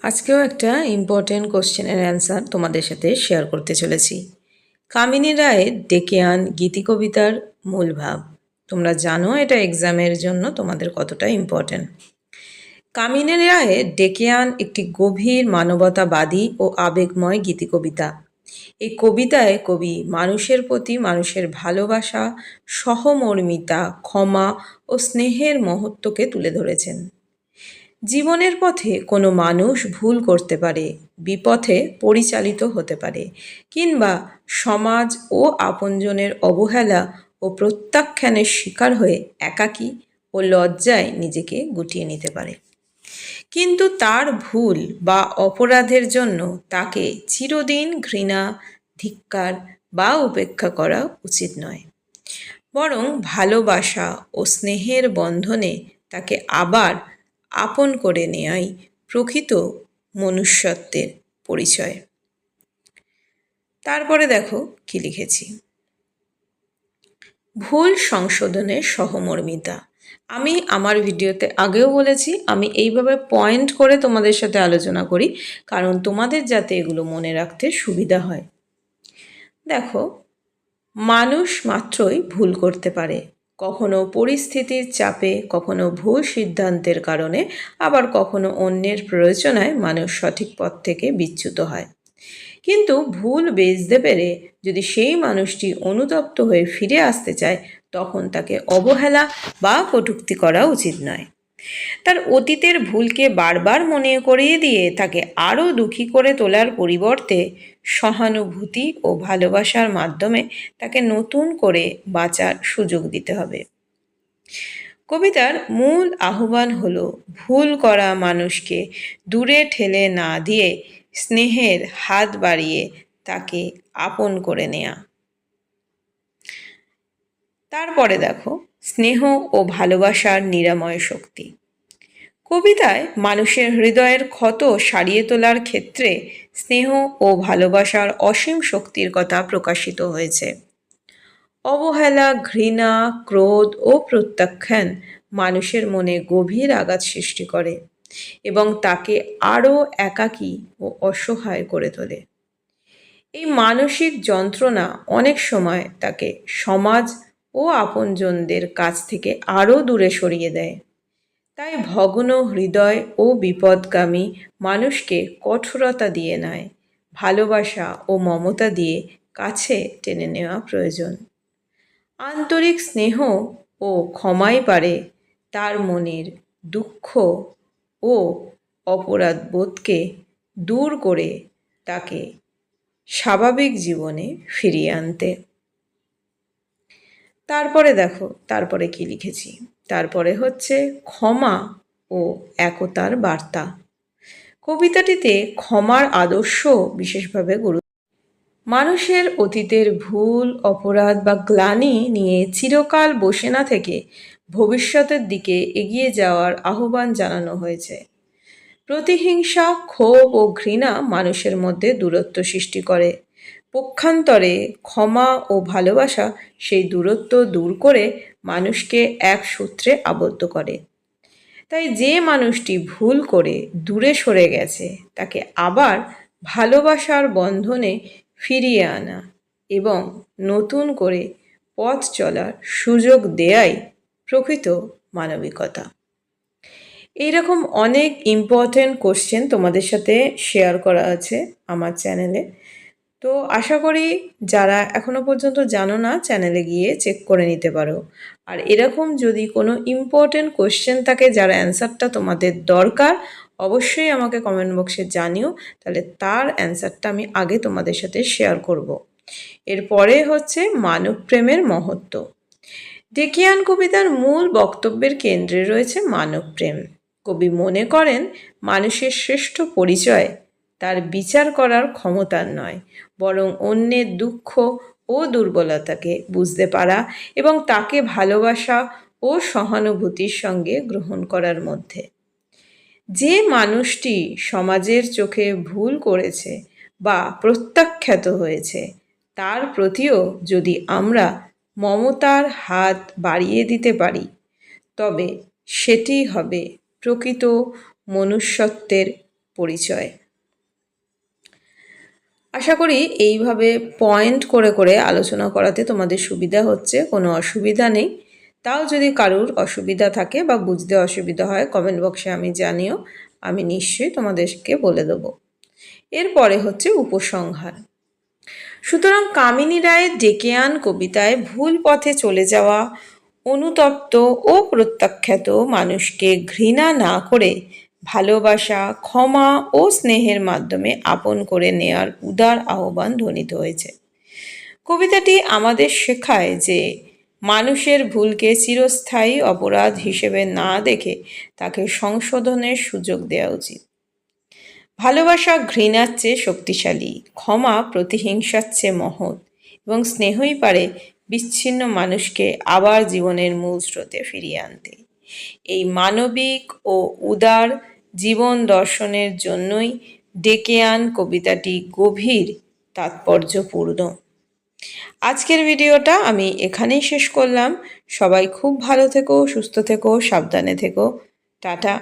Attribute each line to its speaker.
Speaker 1: আজকেও একটা ইম্পর্টেন্ট কোশ্চেনের অ্যান্সার তোমাদের সাথে শেয়ার করতে চলেছি। কামিনী রায়ের ডেকেয়ান গীতিকবিতার মূল ভাব। তোমরা জানো এটা এক্সামের জন্য তোমাদের কতটা ইম্পর্টেন্ট। কামিনী রায়ের ডেকেয়ান একটি গভীর মানবতাবাদী ও আবেগময় গীতিকবিতা। এই কবিতায় কবি মানুষের প্রতি মানুষের ভালোবাসা, সহমর্মিতা, ক্ষমা ও স্নেহের মহত্বকে তুলে ধরেছেন। জীবনের পথে কোনো মানুষ ভুল করতে পারে, বিপথে পরিচালিত হতে পারে, কিংবা সমাজ ও আপনজনের অবহেলা ও প্রত্যাখ্যানের শিকার হয়ে একাকী ও লজ্জায় নিজেকে গুটিয়ে নিতে পারে। কিন্তু তার ভুল বা অপরাধের জন্য তাকে চিরদিন ঘৃণা, ধিক্কার বা উপেক্ষা করা উচিত নয়, বরং ভালোবাসা ও স্নেহের বন্ধনে তাকে আবার আপন করে নেয়াই প্রকৃত মনুষ্যত্বের পরিচয়। তারপরে দেখো কি লিখেছি। ভুল সংশোধনের সহমর্মিতা। আমি আমার ভিডিওতে আগেও বলেছি, আমি এইভাবে পয়েন্ট করে তোমাদের সাথে আলোচনা করি কারণ তোমাদের যাতে এগুলো মনে রাখতে সুবিধা হয়। দেখো, মানুষ মাত্রই ভুল করতে পারে, কখনো পরিস্থিতির চাপে, কখনো ভুল সিদ্ধান্তের কারণে, আবার কখনো অন্যের প্ররোচনায় মানুষ সঠিক পথ থেকে বিচ্যুত হয়। কিন্তু ভুল বেচতে পেরে যদি সেই মানুষটি অনুতপ্ত হয়ে ফিরে আসতে চায়, তখন তাকে অবহেলা বা কটূক্তি করা উচিত নয়। তার অতীতের ভুলকে বারবার মনে করিয়ে দিয়ে তাকে আরও দুঃখী করে তোলার পরিবর্তে সহানুভূতি ও ভালোবাসার মাধ্যমে তাকে নতুন করে বাঁচার সুযোগ দিতে হবে। কবিতার মূল আহ্বান হলো ভুল করা মানুষকে দূরে ঠেলে না দিয়ে স্নেহের হাত বাড়িয়ে তাকে আপন করে নেয়া। তারপরে দেখো, স্নেহ ও ভালোবাসার নিরাময় শক্তি। কবিতায় মানুষের হৃদয়ের ক্ষত সারিয়ে তোলার ক্ষেত্রে স্নেহ ও ভালোবাসার অসীম শক্তির কথা প্রকাশিত হয়েছে। অবহেলা, ঘৃণা, ক্রোধ ও প্রত্যাখ্যান মানুষের মনে গভীর আঘাত সৃষ্টি করে এবং তাকে আরও একাকী ও অসহায় করে তোলে। এই মানসিক যন্ত্রণা অনেক সময় তাকে সমাজ ও আপনজনদের কাছ থেকে আরও দূরে সরিয়ে দেয়। তাই ভগ্ন হৃদয় ও বিপদগামী মানুষকে কঠোরতা দিয়ে নয়, ভালোবাসা ও মমতা দিয়ে কাছে টেনে নেওয়া প্রয়োজন। আন্তরিক স্নেহ ও ক্ষমাই পারে তার মনের দুঃখ ও অপরাধবোধকে দূর করে তাকে স্বাভাবিক জীবনে ফিরিয়ে আনতে। তারপরে দেখো, তারপরে কি লিখেছি। তারপরে হচ্ছে ক্ষমা ও একতার বার্তা। কবিতাটিতে ক্ষমার আদর্শ বিশেষভাবে গুরুত্ব। মানুষের অতীতের ভুল, অপরাধ বা গ্লানি নিয়ে চিরকাল বসে না থেকে ভবিষ্যতের দিকে এগিয়ে যাওয়ার আহ্বান জানানো হয়েছে। প্রতিহিংসা, ক্ষোভ ও ঘৃণা মানুষের মধ্যে দূরত্ব সৃষ্টি করে। পক্ষান্তরে ক্ষমা ও ভালোবাসা সেই দূরত্ব দূর করে মানুষকে এক সূত্রে আবদ্ধ করে। তাই যে মানুষটি ভুল করে দূরে সরে গেছে তাকে আবার ভালোবাসার বন্ধনে ফিরিয়ে আনা এবং নতুন করে পথ চলার সুযোগ দেয়াই প্রকৃত মানবিকতা। এইরকম অনেক ইম্পর্টেন্ট কোশ্চেন তোমাদের সাথে শেয়ার করা আছে আমার চ্যানেলে। তো আশা করি যারা এখনও পর্যন্ত জানো না, চ্যানেলে গিয়ে চেক করে নিতে পারো। আর এরকম যদি কোনো ইম্পর্টেন্ট কোশ্চেন থাকে যার অ্যান্সারটা তোমাদের দরকার, অবশ্যই আমাকে কমেন্ট বক্সে জানিও, তাহলে তার অ্যান্সারটা আমি আগে তোমাদের সাথে শেয়ার করব। এরপরে হচ্ছে মানব প্রেমের মহত্ব। ডেকিয়ান কবিতার মূল বক্তব্যের কেন্দ্রে রয়েছে মানব প্রেম। কবি মনে করেন মানুষের শ্রেষ্ঠ পরিচয় তার বিচার করার ক্ষমতার নয়, বরং অন্যের দুঃখ ও দুর্বলতাকে বুঝতে পারা এবং তাকে ভালোবাসা ও সহানুভূতির সঙ্গে গ্রহণ করার মধ্যে। যে মানুষটি সমাজের চোখে ভুল করেছে বা প্রত্যাখ্যাত হয়েছে, তার প্রতিও যদি আমরা মমতার হাত বাড়িয়ে দিতে পারি, তবে সেটি হবে প্রকৃত মনুষ্যত্বের পরিচয়। আশা করি এইভাবে পয়েন্ট করে করে আলোচনা করাতে তোমাদের সুবিধা হচ্ছে, কোনো অসুবিধা নেই। তাও যদি কারুর অসুবিধা থাকে বা বুঝতে অসুবিধা হয় কমেন্ট বক্সে আমি জানিও, আমি নিশ্চয়ই তোমাদেরকে বলে দেবো। এরপরে হচ্ছে উপসংহার। সুতরাং কামিনী রায়ের ডেকে আন কবিতায় ভুল পথে চলে যাওয়া অনুতপ্ত ও প্রত্যাখ্যাত মানুষকে ঘৃণা না করে ভালোবাসা, ক্ষমা ও স্নেহের মাধ্যমে আপন করে নেয়ার উদার আহ্বান ধ্বনিত হয়েছে। কবিতাটি আমাদের শেখায় যে মানুষের ভুলকে চিরস্থায়ী অপরাধ হিসেবে না দেখে তাকে সংশোধনের সুযোগ দেওয়া উচিত। ভালোবাসা ঘৃণার চেয়ে শক্তিশালী, ক্ষমা প্রতিহিংসার চেয়ে মহৎ এবং স্নেহই পারে বিচ্ছিন্ন মানুষকে আবার জীবনের মূল স্রোতে ফিরিয়ে আনতে। এই মানবিক ও উদার জীবন দর্শনের জন্যই ডেকে আন কবিতাটি গভীর তাৎপর্যপূর্ণ। আজকের ভিডিওটা আমি এখানেই শেষ করলাম। সবাই খুব ভালো থেকো, সুস্থ থেকো, সাবধানে থেকো। টাটা।